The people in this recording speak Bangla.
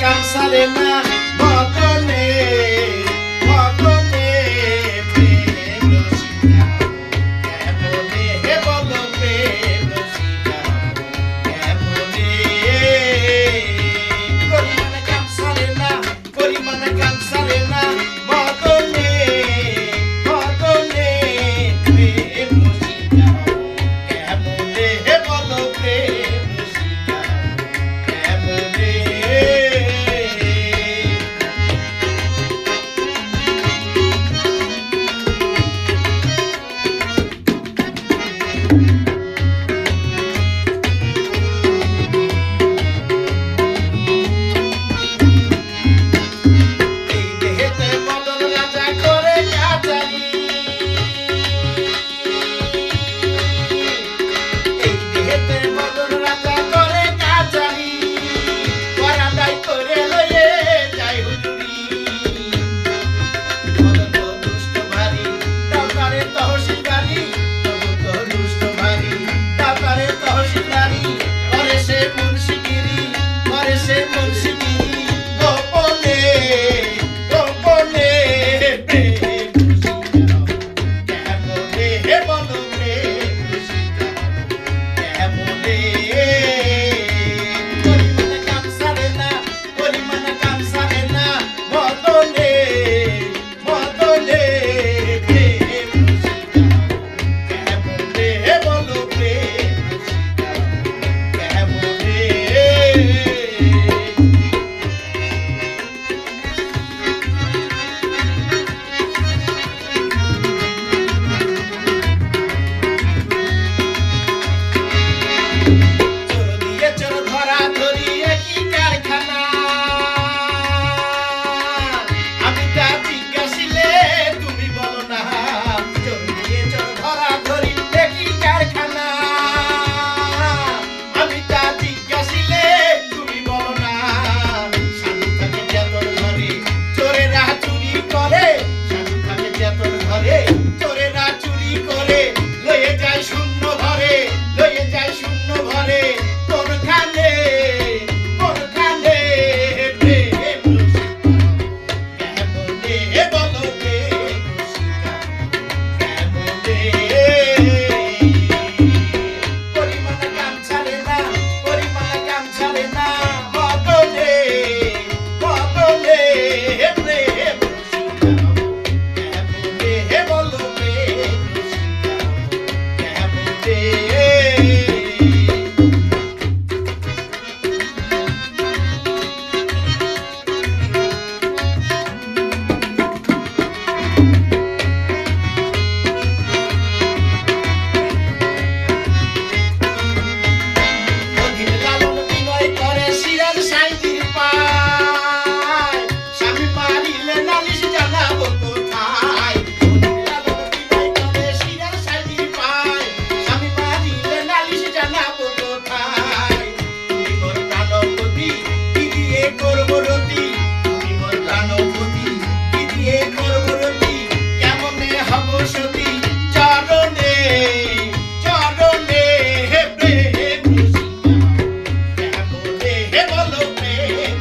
কাম সারে না মদনে মদনে প্রেম রসিকা কেমনে হে বলো প্রেম রসিকা কেমনে পরিমাণে কাম সারে না পরিমাণে কাম সারে না মদনে মদনে প্রেম রসিকা কেমনে হে বলো প্রেম রসিকা কেমনে এই দেহেতে বদল রাজা করে কাটারি এই দেহেতে বদল রাজা করে কাটারি করাদাই করে লয়ে যাই হুজুরি কত দুষ্ট ভারী তারে তহসিলদারি কত দুষ্ট ভারী তারে তহসিলদারি করে সে মুন্সিগিরি করে সে মুন্সিগিরি গোপনে গোপনে প্রেম রসিকা কেমনে হে বলো প্রেম রসিকা কেমনে পরিমাণে কাম সারে না পরিমাণে কাম সারে না মদনে মদনে প্রেম রসিকা কেমনে হে বলো প্রেম রসিকা কেমনে চোর দিয়ে চোর ধরা ধরি একই কারখানা আমি তা জিজ্ঞাসিলে তুমি বলো না চোর দিয়ে চোর ধরা ধরি একই কারখানা আমি তা জিজ্ঞাসিলে তুমি বলো না স্বামী থাকে যেতন ঘরে চোরেরা চুরি করে স্বামী থাকে যেতন ঘরে চোরেরা চুরি করে লয়ে যায় শূন্য ঘরে লয়ে যায় শূন্য ঘরে কোনখানে কোনখানে প্রেম রসিকা কেমনে হে বলো প্রেম রসিকা কেমনে পরিমাণে কাম ছাড়ে না পরিমাণে কাম ছাড়ে না মদনে মদনে প্রেম রসিকা কেমনে হে বলো প্রেম রসিকা কেমনে অধীর লালন বিনয় করে সিরাজ সাইজির পায় স্বামী মারিলে নালিশ জানাবো কোথায় অধীর লালন বিনয় করে সিরাজ সাইজির পায় স্বামী মারিলে নালিশ জানাবো কোথায় তুমি মোর প্রাণপতি কি দিয়ে করবো রতি তুমি মোর প্রাণপতি কি দিয়ে করবো রতি কেমনে হব সতী চরণে চরণে হে প্রেম রসিকা কেমনে হে বলো প্রেম